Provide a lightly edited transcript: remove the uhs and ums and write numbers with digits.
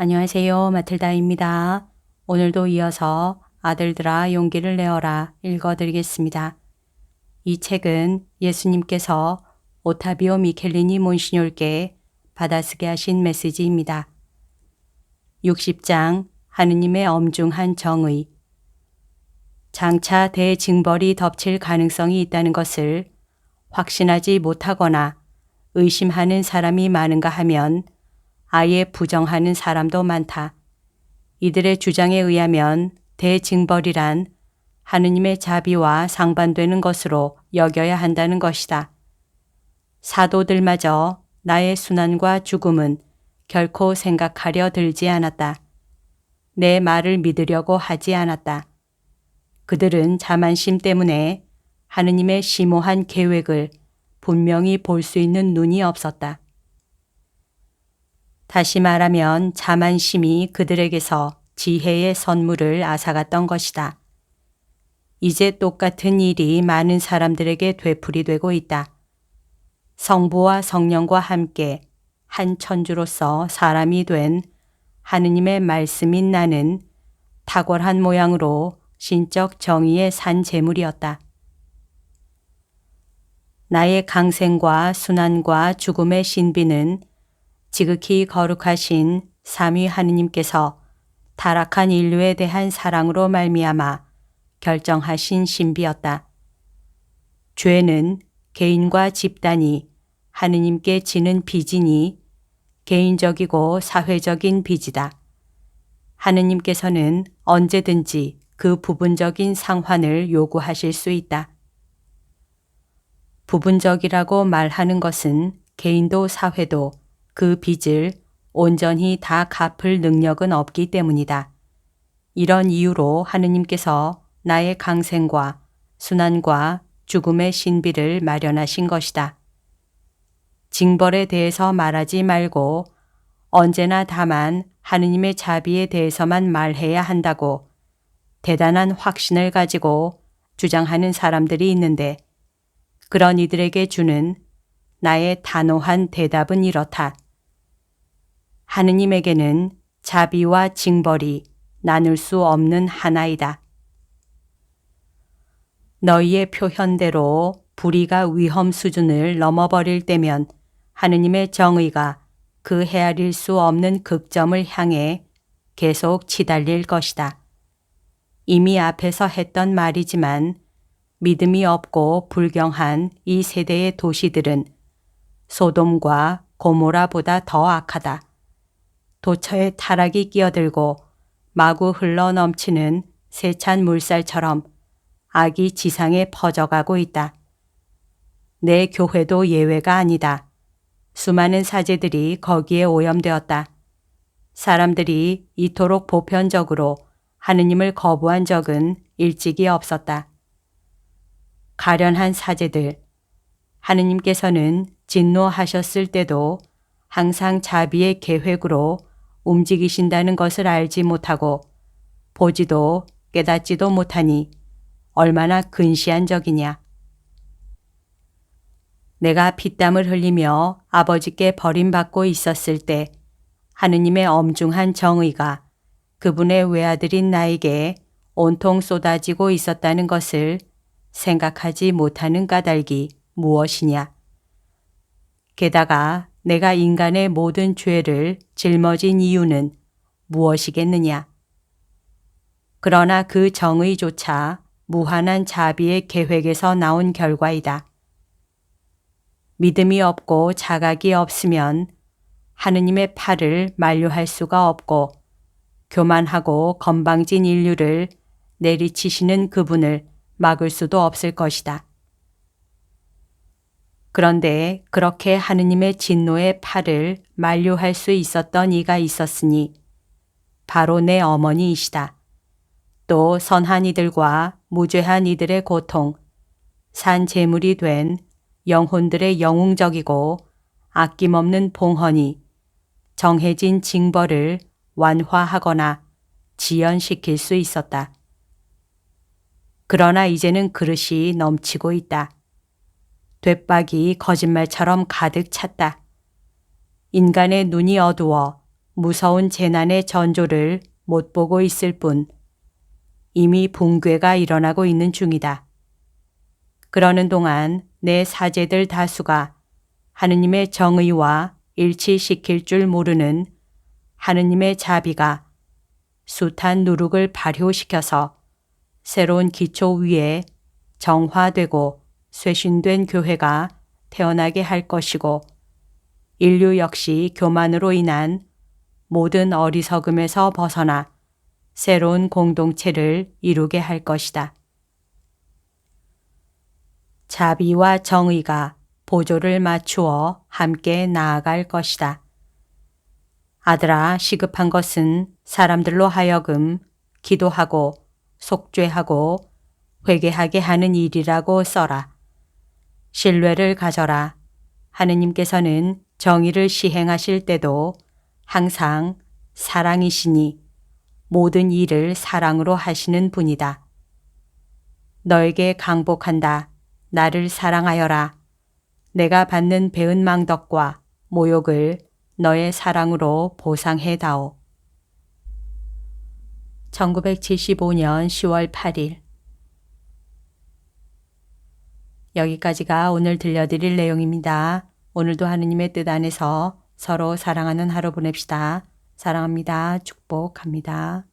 안녕하세요. 마틀다입니다. 오늘도 이어서 아들들아 용기를 내어라 읽어드리겠습니다. 이 책은 예수님께서 오타비오 미켈리니 몬시뇰께 받아쓰게 하신 메시지입니다. 60장 하느님의 엄중한 정의. 장차 대징벌이 덮칠 가능성이 있다는 것을 확신하지 못하거나 의심하는 사람이 많은가 하면 아예 부정하는 사람도 많다. 이들의 주장에 의하면 대징벌이란 하느님의 자비와 상반되는 것으로 여겨야 한다는 것이다. 사도들마저 나의 순환과 죽음은 결코 생각하려 들지 않았다. 내 말을 믿으려고 하지 않았다. 그들은 자만심 때문에 하느님의 심오한 계획을 분명히 볼 수 있는 눈이 없었다. 다시 말하면 자만심이 그들에게서 지혜의 선물을 앗아갔던 것이다. 이제 똑같은 일이 많은 사람들에게 되풀이되고 있다. 성부와 성령과 함께 한 천주로서 사람이 된 하느님의 말씀인 나는 탁월한 모양으로 신적 정의의 산 제물이었다. 나의 강생과 순환과 죽음의 신비는 지극히 거룩하신 삼위 하느님께서 타락한 인류에 대한 사랑으로 말미암아 결정하신 신비였다. 죄는 개인과 집단이 하느님께 지는 빚이니 개인적이고 사회적인 빚이다. 하느님께서는 언제든지 그 부분적인 상환을 요구하실 수 있다. 부분적이라고 말하는 것은 개인도 사회도 그 빚을 온전히 다 갚을 능력은 없기 때문이다. 이런 이유로 하느님께서 나의 강생과 순환과 죽음의 신비를 마련하신 것이다. 징벌에 대해서 말하지 말고 언제나 다만 하느님의 자비에 대해서만 말해야 한다고 대단한 확신을 가지고 주장하는 사람들이 있는데 그런 이들에게 주는 나의 단호한 대답은 이렇다. 하느님에게는 자비와 징벌이 나눌 수 없는 하나이다. 너희의 표현대로 불의가 위험 수준을 넘어버릴 때면 하느님의 정의가 그 헤아릴 수 없는 극점을 향해 계속 치달릴 것이다. 이미 앞에서 했던 말이지만 믿음이 없고 불경한 이 세대의 도시들은 소돔과 고모라보다 더 악하다. 도처에 타락이 끼어들고 마구 흘러 넘치는 세찬 물살처럼 악이 지상에 퍼져가고 있다. 내 교회도 예외가 아니다. 수많은 사제들이 거기에 오염되었다. 사람들이 이토록 보편적으로 하느님을 거부한 적은 일찍이 없었다. 가련한 사제들, 하느님께서는 진노하셨을 때도 항상 자비의 계획으로 움직이신다는 것을 알지 못하고 보지도 깨닫지도 못하니 얼마나 근시한 적이냐. 내가 피땀을 흘리며 아버지께 버림받고 있었을 때 하느님의 엄중한 정의가 그분의 외아들인 나에게 온통 쏟아지고 있었다는 것을 생각하지 못하는 까닭이 무엇이냐. 게다가 내가 인간의 모든 죄를 짊어진 이유는 무엇이겠느냐. 그러나 그 정의조차 무한한 자비의 계획에서 나온 결과이다. 믿음이 없고 자각이 없으면 하느님의 팔을 만류할 수가 없고 교만하고 건방진 인류를 내리치시는 그분을 막을 수도 없을 것이다. 그런데 그렇게 하느님의 진노의 팔을 만류할 수 있었던 이가 있었으니 바로 내 어머니이시다. 또 선한 이들과 무죄한 이들의 고통, 산 제물이 된 영혼들의 영웅적이고 아낌없는 봉헌이 정해진 징벌을 완화하거나 지연시킬 수 있었다. 그러나 이제는 그릇이 넘치고 있다. 돛박이 거짓말처럼 가득 찼다. 인간의 눈이 어두워 무서운 재난의 전조를 못 보고 있을 뿐 이미 붕괴가 일어나고 있는 중이다. 그러는 동안 내 사제들 다수가 하느님의 정의와 일치시킬 줄 모르는 하느님의 자비가 숱한 누룩을 발효시켜서 새로운 기초 위에 정화되고 쇄신된 교회가 태어나게 할 것이고 인류 역시 교만으로 인한 모든 어리석음에서 벗어나 새로운 공동체를 이루게 할 것이다. 자비와 정의가 보조를 맞추어 함께 나아갈 것이다. 아들아, 시급한 것은 사람들로 하여금 기도하고 속죄하고 회개하게 하는 일이라고 써라. 신뢰를 가져라. 하느님께서는 정의를 시행하실 때도 항상 사랑이시니 모든 일을 사랑으로 하시는 분이다. 너에게 강복한다. 나를 사랑하여라. 내가 받는 배은망덕과 모욕을 너의 사랑으로 보상해다오. 1975년 10월 8일. 여기까지가 오늘 들려드릴 내용입니다. 오늘도 하느님의 뜻 안에서 서로 사랑하는 하루 보냅시다. 사랑합니다. 축복합니다.